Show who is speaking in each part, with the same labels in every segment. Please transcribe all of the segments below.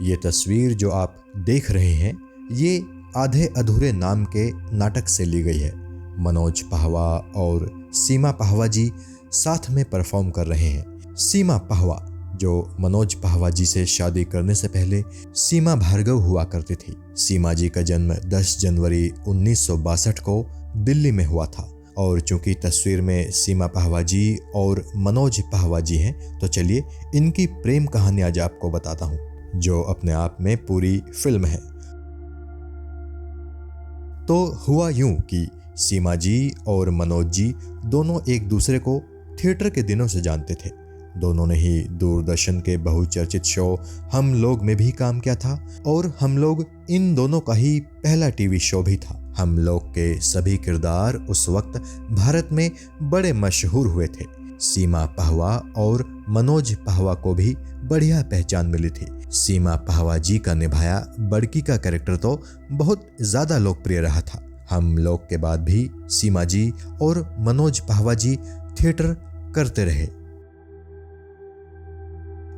Speaker 1: ये तस्वीर जो आप देख रहे हैं ये आधे अधूरे नाम के नाटक से ली गई है। मनोज पाहवा और सीमा पाहवा जी साथ में परफॉर्म कर रहे हैं। सीमा पाहवा जो मनोज पाहवा जी से शादी करने से पहले सीमा भार्गव हुआ करती थी। सीमा जी का जन्म 10 जनवरी 1962 को दिल्ली में हुआ था और चूंकि तस्वीर में सीमा पाहवा जी और मनोज पाहवा जी हैं तो चलिए इनकी प्रेम कहानी आज आपको बताता हूं जो अपने आप में पूरी फिल्म है। तो हुआ यूं कि सीमा जी और मनोज जी दोनों एक दूसरे को थिएटर के दिनों से जानते थे। दोनों ने ही दूरदर्शन के बहुचर्चित शो हम लोग में भी काम किया था और हम लोग इन दोनों का ही पहला टीवी शो भी था। हम लोग के सभी किरदार उस वक्त भारत में बड़े मशहूर हुए थे। सीमा पाहवा और मनोज पाहवा को भी बढ़िया पहचान मिली थी। सीमा पाहवा जी का निभाया बड़की का कैरेक्टर तो बहुत ज्यादा लोकप्रिय रहा था। हम लोग के बाद भी सीमा जी और मनोज पाहवा जी थिएटर करते रहे।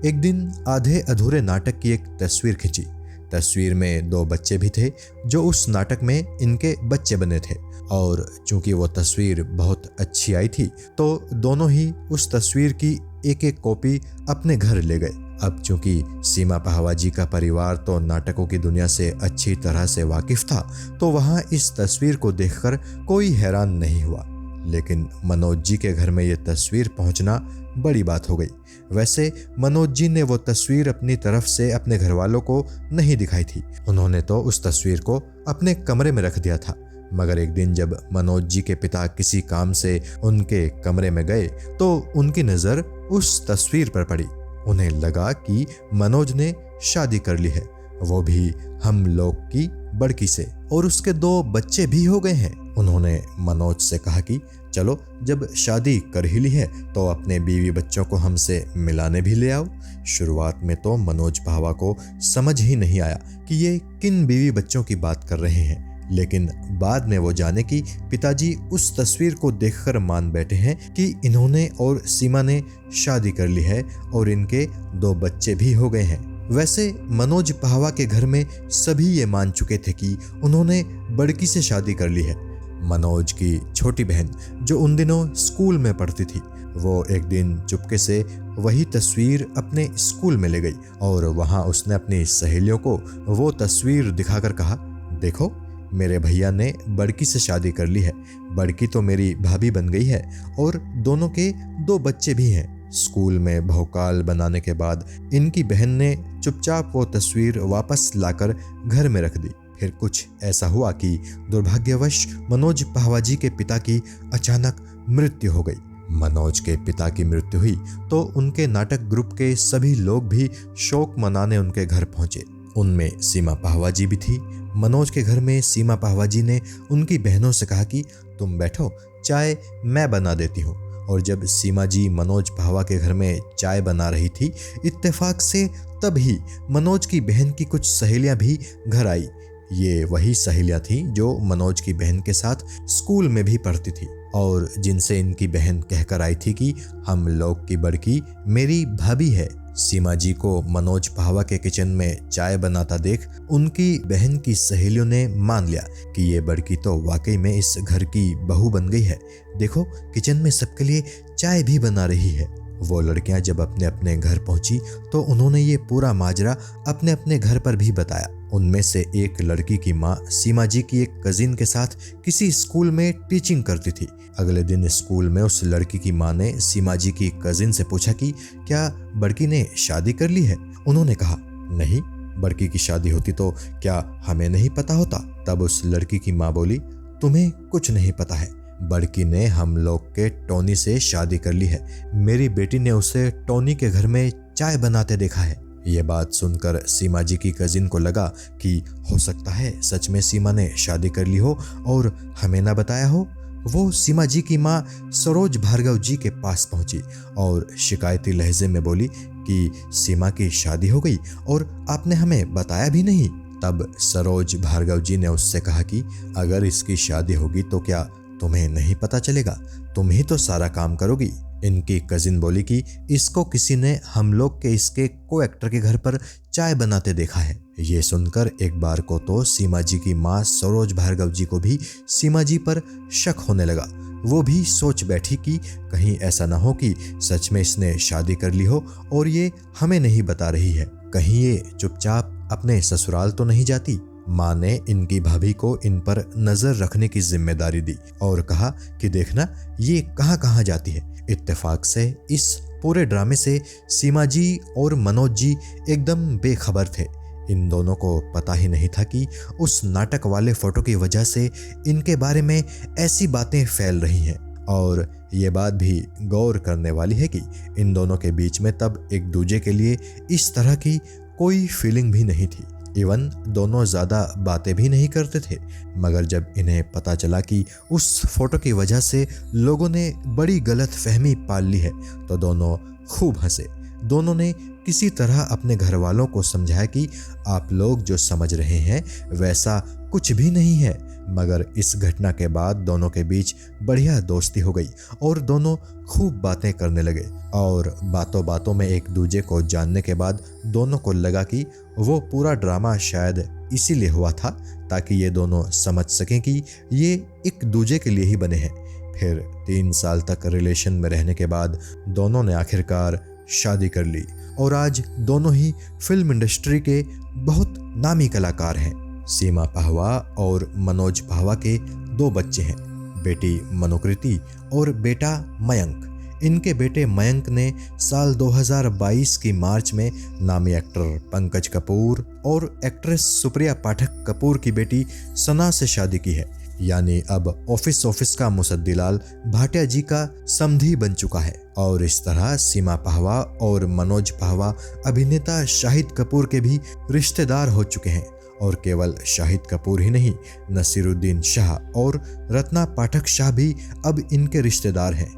Speaker 1: एक दिन आधे अधूरे नाटक की एक तस्वीर खींची। तस्वीर में 2 बच्चे भी थे जो उस नाटक में इनके बच्चे बने थे और चूंकि वो तस्वीर बहुत अच्छी आई थी तो दोनों ही उस तस्वीर की एक कॉपी अपने घर ले गए। अब चूंकि सीमा पाहवा जी का परिवार तो नाटकों की दुनिया से अच्छी तरह से वाकिफ था तो वहां इस तस्वीर को देखकर कोई हैरान नहीं हुआ, लेकिन मनोज जी के घर में ये तस्वीर पहुंचना बड़ी बात हो गई। वैसे मनोज जी ने वो तस्वीर अपनी तरफ से अपने घर वालों को नहीं दिखाई थी। उन्होंने तो उस तस्वीर को अपने कमरे में रख दिया था। मगर एक दिन जब मनोज जी के पिता किसी काम से उनके कमरे में गए तो उनकी नजर उस तस्वीर पर पड़ी। उन्हें लगा कि मनोज ने शादी कर ली है, वो भी हम लोग की बड़की से, और उसके 2 बच्चे भी हो गए हैं। उन्होंने मनोज से कहा कि चलो जब शादी कर ही ली है तो अपने बीवी बच्चों को हमसे मिलाने भी ले आओ। शुरुआत में तो मनोज पाहवा को समझ ही नहीं आया कि ये किन बीवी बच्चों की बात कर रहे हैं, लेकिन बाद में वो जाने कि पिताजी उस तस्वीर को देखकर मान बैठे हैं कि इन्होंने और सीमा ने शादी कर ली है और इनके 2 बच्चे भी हो गए हैं। वैसे मनोज पाहवा के घर में सभी ये मान चुके थे कि उन्होंने बड़की से शादी कर ली है। मनोज की छोटी बहन जो उन दिनों स्कूल में पढ़ती थी वो एक दिन चुपके से वही तस्वीर अपने स्कूल में ले गई और वहां उसने अपनी सहेलियों को वो तस्वीर दिखाकर कहा, देखो मेरे भैया ने बड़की से शादी कर ली है, बड़की तो मेरी भाभी बन गई है और दोनों के 2 बच्चे भी हैं। स्कूल में भौकाल बनाने के बाद इनकी बहन ने चुपचाप वो तस्वीर वापस लाकर घर में रख दी। फिर कुछ ऐसा हुआ कि दुर्भाग्यवश मनोज पाहवा जी के पिता की अचानक मृत्यु हो गई। मनोज के पिता की मृत्यु हुई तो उनके नाटक ग्रुप के सभी लोग भी शोक मनाने उनके घर पहुंचे। उनमें सीमा पाहवा जी भी थी। मनोज के घर में सीमा पाहवा जी ने उनकी बहनों से कहा कि तुम बैठो, चाय मैं बना देती हूँ। और जब सीमा जी मनोज पाहवा के घर में चाय बना रही थी, इत्तेफाक से तभी मनोज की बहन की कुछ सहेलियां भी घर आई। ये वही सहेलियां थीं जो मनोज की बहन के साथ स्कूल में भी पढ़ती थी और जिनसे इनकी बहन कहकर आई थी कि हम लोग की बड़की मेरी भाभी है। सीमा जी को मनोज पाहवा के किचन में चाय बनाता देख उनकी बहन की सहेलियों ने मान लिया कि ये बड़की तो वाकई में इस घर की बहू बन गई है। देखो किचन में सबके लिए चाय भी बना रही है। वो लड़कियां जब अपने अपने घर पहुंची तो उन्होंने ये पूरा माजरा अपने अपने घर पर भी बताया। उनमें से एक लड़की की माँ सीमा जी की एक कजिन के साथ किसी स्कूल में टीचिंग करती थी। अगले दिन स्कूल में उस लड़की की माँ ने सीमा जी की कजिन से पूछा कि क्या बड़की ने शादी कर ली है। उन्होंने कहा नहीं, बड़की की शादी होती तो क्या हमें नहीं पता होता। तब उस लड़की की माँ बोली, तुम्हें कुछ नहीं पता है, बड़की ने हम लोग के टोनी से शादी कर ली है। मेरी बेटी ने उसे टोनी के घर में चाय बनाते देखा है। ये बात सुनकर सीमा जी की कजिन को लगा कि हो सकता है सच में सीमा ने शादी कर ली हो और हमें ना बताया हो। वो सीमा जी की माँ सरोज भार्गव जी के पास पहुंची और शिकायती लहजे में बोली कि सीमा की शादी हो गई और आपने हमें बताया भी नहीं। तब सरोज भार्गव जी ने उससे कहा कि अगर इसकी शादी होगी तो क्या तुम्हें नहीं पता चलेगा, तुम ही तो सारा काम करोगी। इनकी कजिन बोली कि इसको किसी ने हम लोग के इसके को एक्टर के घर पर चाय बनाते देखा है। ये सुनकर एक बार को तो सीमा जी की माँ सरोज भार्गव जी को भी सीमा जी पर शक होने लगा। वो भी सोच बैठी कि कहीं ऐसा ना हो कि सच में इसने शादी कर ली हो और ये हमें नहीं बता रही है। कहीं ये चुपचाप अपने ससुराल तो नहीं जाती। माँ ने इनकी भाभी को इन पर नजर रखने की जिम्मेदारी दी और कहा कि देखना ये कहाँ कहाँ जाती है। इत्तेफाक से इस पूरे ड्रामे से सीमा जी और मनोज जी एकदम बेखबर थे। इन दोनों को पता ही नहीं था कि उस नाटक वाले फोटो की वजह से इनके बारे में ऐसी बातें फैल रही हैं। और ये बात भी गौर करने वाली है कि इन दोनों के बीच में तब एक दूजे के लिए इस तरह की कोई फीलिंग भी नहीं थी। इवन दोनों ज़्यादा बातें भी नहीं करते थे। मगर जब इन्हें पता चला कि उस फोटो की वजह से लोगों ने बड़ी गलत फहमी पाल ली है तो दोनों खूब हंसे। दोनों ने किसी तरह अपने घर वालों को समझाया कि आप लोग जो समझ रहे हैं वैसा कुछ भी नहीं है। मगर इस घटना के बाद दोनों के बीच बढ़िया दोस्ती हो गई और दोनों खूब बातें करने लगे। और बातों बातों में एक दूजे को जानने के बाद दोनों को लगा कि वो पूरा ड्रामा शायद इसीलिए हुआ था ताकि ये दोनों समझ सकें कि ये एक दूजे के लिए ही बने हैं। फिर 3 साल तक रिलेशन में रहने के बाद दोनों ने आखिरकार शादी कर ली और आज दोनों ही फिल्म इंडस्ट्री के बहुत नामी कलाकार हैं। सीमा पाहवा और मनोज पाहवा के 2 बच्चे हैं, बेटी मनोकृति और बेटा मयंक। इनके बेटे मयंक ने साल 2022 की मार्च में नामी एक्टर पंकज कपूर और एक्ट्रेस सुप्रिया पाठक कपूर की बेटी सना से शादी की है। यानी अब ऑफिस का मुसद्दीलाल भाटिया जी का समधी बन चुका है। और इस तरह सीमा पाहवा और मनोज पाहवा अभिनेता शाहिद कपूर के भी रिश्तेदार हो चुके हैं। और केवल शाहिद कपूर ही नहीं, नसीरुद्दीन शाह और रत्ना पाठक शाह भी अब इनके रिश्तेदार हैं।